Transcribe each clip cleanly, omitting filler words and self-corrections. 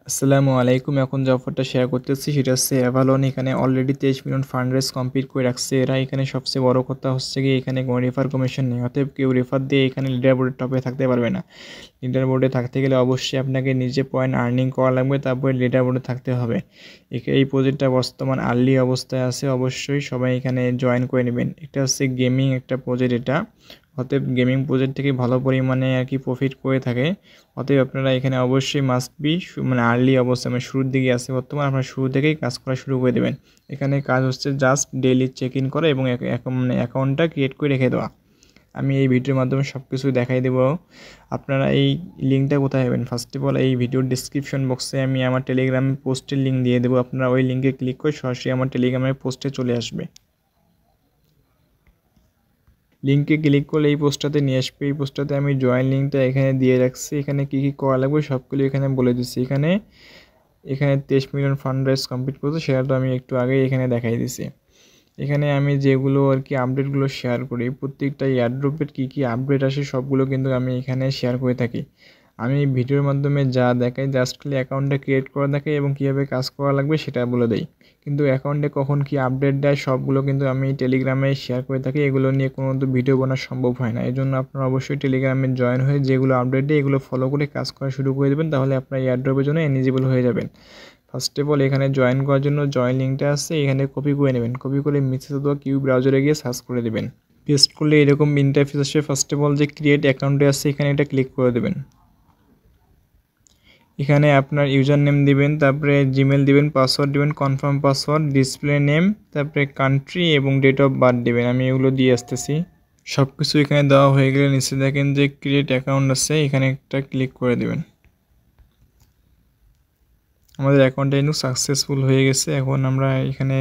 আসসালামু আলাইকুম। এখন যে অফারটা শেয়ার করতেছি সেটা হচ্ছে অ্যাভালন এখানে already 23 million fund raise complete করে রাখছে এরা। এখানে সবচেয়ে বড় কথা হচ্ছে গিয়ে এখানে কোনো রেফার কমিশন নেই, অতএব কেউ রেফার দিয়ে এখানে লিডার বোর্ডের টপে থাকতে পারবে না। লিডার বোর্ডে থাকতে গেলে অবশ্যই আপনাকে নিজে পয়েন্ট আর্নিং করা লাগবে, তারপরে লিডার বোর্ডে থাকতে হবে। এই প্রজেক্টটা বর্তমান আর্লি অবস্থায় আছে, অবশ্যই সবাই এখানে জয়েন করে নেবেন। এটা হচ্ছে গেমিং একটা প্রজেক্ট এটা, অতএব গেমিং প্রজেক্ট থেকে ভালো পরিমাণে আর কি প্রফিট করে থাকে। অতএব আপনারা এখানে অবশ্যই মাস্ট বি মানে আর্লি অবস্থা মানে শুরুর দিকে আসে বর্তমান, আপনারা শুরু থেকেই কাজ করা শুরু করে দেবেন। এখানে কাজ হচ্ছে জাস্ট ডেইলি চেক ইন করা এবং মানে অ্যাকাউন্টটা ক্রিয়েট করে রেখে দেওয়া। আমি এই ভিডিওর মাধ্যমে সব কিছু দেখাই দেবো। আপনারা এই লিঙ্কটা কোথায় পাবেন? ফার্স্ট অফ অল এই ভিডিওর ডিসক্রিপশন বক্সে আমি আমার টেলিগ্রামে পোস্টের লিঙ্ক দিয়ে দেবো, আপনারা ওই লিঙ্কে ক্লিক করে সরাসরি আমার টেলিগ্রামের পোস্টে চলে আসবে। লিঙ্কে ক্লিক করলে এই পোস্টটাতে নিয়ে আসবে। এই পোস্টটাতে আমি জয়েন লিঙ্কটা এখানে দিয়ে রাখছি, এখানে কী কী করা লাগবে সবগুলো এখানে বলে দিচ্ছি। এখানে 23 মিলিয়ন ফান্ড রাইজ কমপ্লিট করছে, সেটা তো আমি একটু আগেই এখানে দেখাই দিছি। এখানে আমি যেগুলো আর কি আপডেটগুলো শেয়ার করি, প্রত্যেকটা এয়ারড্রপের কী কী আপডেট আসে সবগুলো কিন্তু আমি এখানে শেয়ার করে থাকি। আমি ভিডিওর মাধ্যমে যা দেখাই জাস্ট খালি অ্যাকাউন্টটা ক্রিয়েট করা দেখাই এবং কীভাবে কাজ করা লাগবে সেটা বলে দেই, কিন্তু অ্যাকাউন্টে কখন কি আপডেট দেয় সবগুলো কিন্তু আমি টেলিগ্রামে শেয়ার করে থাকি। এগুলো নিয়ে কোনো তো ভিডিও বানানো সম্ভব হয় না, এই জন্য আপনারা অবশ্যই টেলিগ্রামে জয়েন হয়ে যেগুলো আপডেট দেয় এগুলো ফলো করে কাজ করা শুরু করে দেবেন, তাহলে আপনার এয়ারড্রপের জন্য এলিজিবল হয়ে যাবেন। ফার্স্ট অফ অল এখানে জয়েন করার জন্য জয়েন লিঙ্কটা আছে, এখানে কপি করে নেবেন। কপি করে মেসেজ অথবা কিউ ব্রাউজারে গিয়ে সার্চ করে দেবেন। পেস্ট করলে এরকম ইন্টারফেস আসে। ফার্স্ট অফ অল যে ক্রিয়েট অ্যাকাউন্টে আছে এখানে এটা ক্লিক করে দেবেন। এখানে আপনার ইউজার নেম দিবেন, তারপরে জিমেল দিবেন, পাসওয়ার্ড দিবেন, কনফার্ম পাসওয়ার্ড, ডিসপ্লে নেম, তারপরে কান্ট্রি এবং ডেট অফ বার্থ দিবেন। আমি এগুলো দিয়ে আসতেছি। সব কিছু এখানে দেওয়া হয়ে গেলে নিচে দেখেন যে ক্রিয়েট অ্যাকাউন্ট আছে, এখানে একটা ক্লিক করে দেবেন। আমাদের অ্যাকাউন্টটা কিন্তু সাকসেসফুল হয়ে গেছে। এখন আমরা এখানে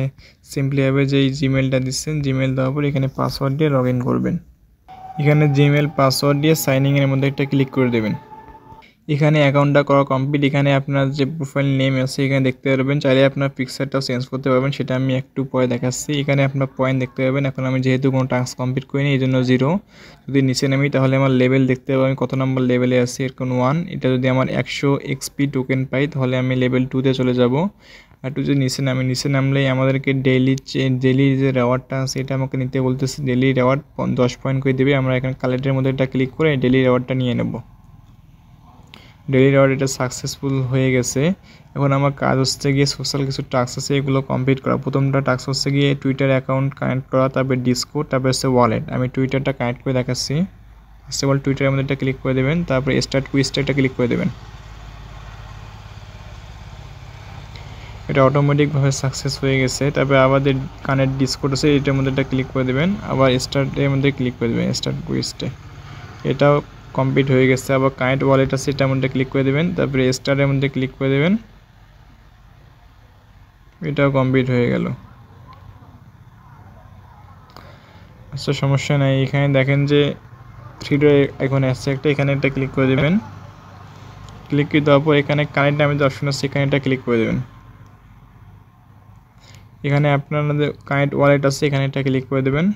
সিম্পলিভাবে যে জিমেলটা দিচ্ছেন, জিমেল দেওয়ার পর এখানে পাসওয়ার্ড দিয়ে লগ ইন করবেন। এখানে জিমেল পাসওয়ার্ড দিয়ে সাইন ইনের মধ্যে একটা ক্লিক করে দেবেন। এখানে অ্যাকাউন্টটা করা কমপ্লিট। এখানে আপনার যে প্রোফাইল নেম আছে এখানে দেখতে পারবেন, চাইলে আপনার পিকচারটাও চেঞ্জ করতে পারবেন, সেটা আমি একটু পরে দেখাচ্ছি। এখানে আপনার পয়েন্ট দেখতে পাবেন। এখন আমি যেহেতু কোনো টাস্ক কমপ্লিট করিনি এই জন্য 0। যদি নিচে নামি তাহলে আমার লেভেল দেখতে পাবেন, কত নম্বর লেভেলে আছি, এরকম 1। এটা যদি আমার 100 XP টোকেন পাই তাহলে আমি লেভেল 2তে চলে যাব। আর একটু যদি নিচে নামলেই আমাদেরকে ডেইলি যে রেওয়ার্ডটা আছে এটা আমাকে নিতে বলতেছে। ডেইলি রেওয়ার্ড 10 পয়েন্ট করে দেবে। আমরা এখানে কালেক্টের মধ্যে একটা ক্লিক করে ডেইলি রেওয়ার্ডটা নিয়ে নেব। ডেইলি রেওয়ার্ড এটা সাকসেসফুল হয়ে গেছে। এখন আমার কাজ হচ্ছে গিয়ে সোশ্যাল কিছু টাস্ক আছে এগুলো কমপ্লিট করা। প্রথমটা টাস্ক হচ্ছে গিয়ে টুইটার অ্যাকাউন্ট কানেক্ট করা, তারপরে ডিসকর্ড, তারপরে হচ্ছে ওয়ালেট। আমি টুইটারটা কানেক্ট করে দেখাচ্ছি। ফার্স্ট অফ অল টুইটারের মধ্যে একটা ক্লিক করে দেবেন, তারপরে স্টার্ট কুইজটা একটা ক্লিক করে দেবেন। এটা অটোমেটিকভাবে সাকসেস হয়ে গেছে। তারপরে আমাদের কানেক্ট ডিসকর্ড আছে, এটার মধ্যে একটা ক্লিক করে দেবেন। আবার স্টার্টের মধ্যে ক্লিক করে দেবেন, স্টার্ট কুইজটে, এটাও কমপ্লিট হয়ে গেছে। আবার কানেক্ট ওয়ালেট আছে এটার মধ্যে ক্লিক করে দেবেন, তারপরে স্টারের মধ্যে ক্লিক করে দেবেন, এটাও কমপ্লিট হয়ে গেল। আচ্ছা সমস্যা নাই। এখানে দেখেন যে 3 ডট এখানে আসছে একটা, এখানে একটা ক্লিক করে দেবেন। ক্লিক করে দেওয়ার পর এখানে কানেক্ট নামে যে অপশন আছে এখানে একটা ক্লিক করে দেবেন। এখানে আপনাদের কানেক্ট ওয়ালেট আছে এখানে একটা ক্লিক করে দেবেন।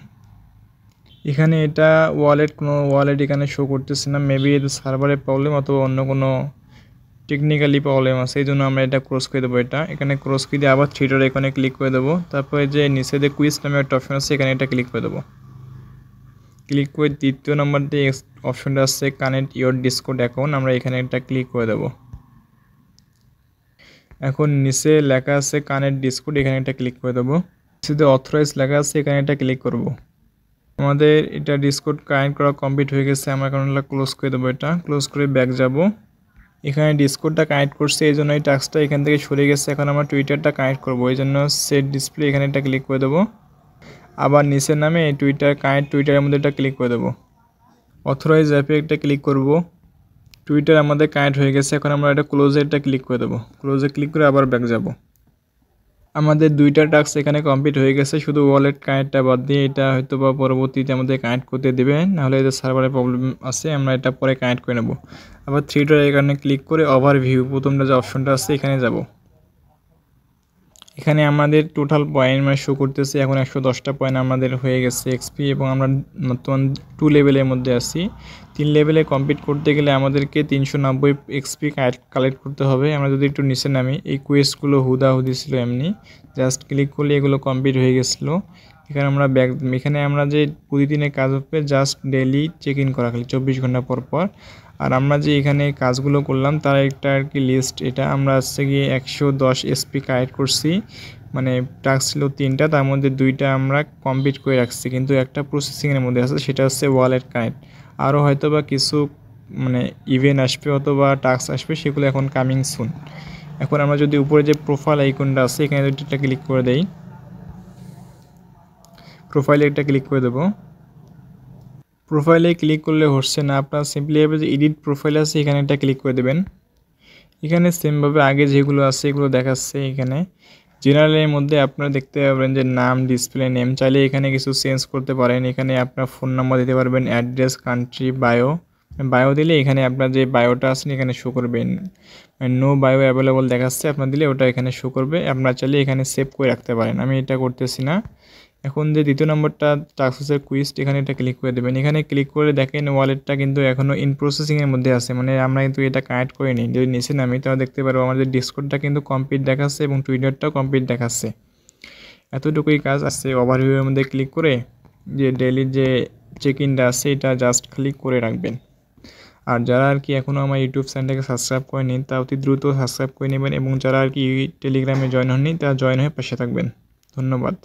এখানে এটা কোনো ওয়ালেট এখানে শো করতেছে না, মেবি এটা সার্ভারের প্রবলেম অথবা অন্য কোনো টেকনিক্যালি প্রবলেম আছে, এই জন্য আমরা এটা ক্রস করে দেবো। এখানে ক্রস করে দিয়ে আবার 3 ডট এখানে ক্লিক করে দেবো। তারপরে যে নিচে যে কুইজ নামে একটা অপশন আছে এখানে এটা ক্লিক করে দেবো। ক্লিক করে দ্বিতীয় নম্বর যে অপশনটা আছে কানেক্ট ইওর ডিসকর্ড অ্যাকাউন্ট, আমরা এখানে একটা ক্লিক করে দেবো। এখন নিচে লেখা আছে কানেক্ট ডিসকর্ড, এখানে একটা ক্লিক করে দেবো। নিচে অথরাইজ লেখা আছে এখানে একটা ক্লিক করব। আমাদের এটা ডিসকর্ড কানেক্ট করা কমপ্লিট হয়ে গেছে। আমরা অ্যাকাউন্টটা ক্লোজ করে দেবো। এটা ক্লোজ করে ব্যাক যাব। এখানে ডিসকর্ডটা কানেক্ট করছে এই জন্য এই টাস্কটা এখান থেকে সরে গেছে। এখন আমরা টুইটারটা কানেক্ট করবো, এই জন্য সেট ডিসপ্লে এখানে একটা ক্লিক করে দেবো। আবার নিচের নামে টুইটারের মধ্যে একটা ক্লিক করে দেবো। অথরাইজ অ্যাপে একটা ক্লিক করব। টুইটার আমাদের কানেক্ট হয়ে গেছে। এখন আমরা এটা ক্লোজে একটা ক্লিক করে দেবো। ক্লোজে ক্লিক করে আবার ব্যাক যাব। আমাদের 2টা টাস্ক এখানে কমপ্লিট হয়ে গেছে, শুধু ওয়ালেট কানেক্টটা বাদ দিয়ে। এটা হয়তো বা পরবর্তীতে আমাদের কানেক্ট করতে দেবে, নাহলে এদের সার্ভারের প্রবলেম আছে, আমরা এটা পরে কানেক্ট করে নেব। আবার 3 ডট এখানে ক্লিক করে ওভারভিউ প্রথমটা যে অপশনটা আছে এখানে যাব। এখানে আমাদের টোটাল পয়েন্ট শো করতেছে এখন 110টা পয়েন্ট আমাদের হয়ে গেছে এক্সপি, এবং আমরা বর্তমান 2 লেভেলের মধ্যে আছি। 3 লেভেলে কমপ্লিট করতে গেলে আমাদেরকে 390 এক্সপি কালেক্ট করতে হবে। আমরা যদি একটু নিচে নামি, এই কোয়েস্টগুলো হুদাহুদি ছিল এমনি, জাস্ট ক্লিক করলে এগুলো কমপ্লিট হয়ে গেছিলো। এখানে আমরা যে প্রতিদিনের কাজ হবে জাস্ট ডেইলি চেক ইন করা, খালি 24 ঘন্টা পর পর। আর আমরা যে এখানে কাজগুলো করলাম তার একটা আর কি লিস্ট, এটা আমরা হচ্ছে গিয়ে 110 এসপি কালেক্ট করছি, মানে টাস্ক ছিল 3টা, তার মধ্যে 2টা আমরা কমপ্লিট করে রাখছি, কিন্তু একটা প্রসেসিংয়ের মধ্যে আছে, সেটা হচ্ছে ওয়ালেট কানেক্ট। আরও হয়তো বা কিছু মানে ইভেন্ট আসবে অথবা টাস্ক আসবে, সেগুলো এখন কামিং সুন। এখন আমরা যদি উপরে যে প্রোফাইল আইকনটা আছে এখানে যদি একটা ক্লিক করে দেই, প্রোফাইলে একটা ক্লিক করে দেবো। প্রোফাইলে ক্লিক করলে হচ্ছে না, আপনার সিম্পলি এভাবে যে এডিট প্রোফাইল আছে এখানে একটা ক্লিক করে দেবেন। এখানে সেমভাবে আগে যেগুলো আছে এগুলো দেখাচ্ছে। এখানে জেনারেলের মধ্যে আপনারা দেখতে পাবেন যে নাম, ডিসপ্লে নেম, চাইলে এখানে কিছু চেঞ্জ করতে পারেন। এখানে আপনার ফোন নাম্বার দিতে পারবেন, অ্যাড্রেস, কান্ট্রি, বায়ো দিলে এখানে আপনার যে বায়োটা আছে এখানে শো করবেন। নো বায়ো অ্যাভেলেবল দেখাচ্ছে, আপনার দিলে ওটা এখানে শো করবে। আপনারা চাইলে এখানে সেভ করে রাখতে পারেন, আমি এটা করতেছি না। এখন যে দ্বিতীয় নম্বরটা টাস্কের কুইজ, এখানে এটা ক্লিক করে দেবেন। এখানে ক্লিক করে দেখেন ওয়ালেটটা কিন্তু এখনও ইন প্রসেসিংয়ের মধ্যে আছে, মানে আমরা কিন্তু এটা কানেক্ট করিনি। যদি নিচে নামি তাহলে দেখতে পারবো আমাদের ডিসকর্ডটা কিন্তু কমপ্লিট দেখাচ্ছে এবং টুইটারটাও কমপ্লিট দেখাচ্ছে। এতটুকুই কাজ আছে। ওভারভিউয়ের মধ্যে ক্লিক করে যে ডেইলি যে চেক ইনটা আছে এটা জাস্ট ক্লিক করে রাখবেন। আর যারা আর কি এখনও আমার ইউটিউব চ্যানেলটাকে সাবস্ক্রাইব করেনি তা অতি দ্রুত সাবস্ক্রাইব করে নেবেন, এবং যারা আর কি টেলিগ্রামে জয়েন হননি তারা জয়েন হয়ে পাশে থাকবেন। ধন্যবাদ।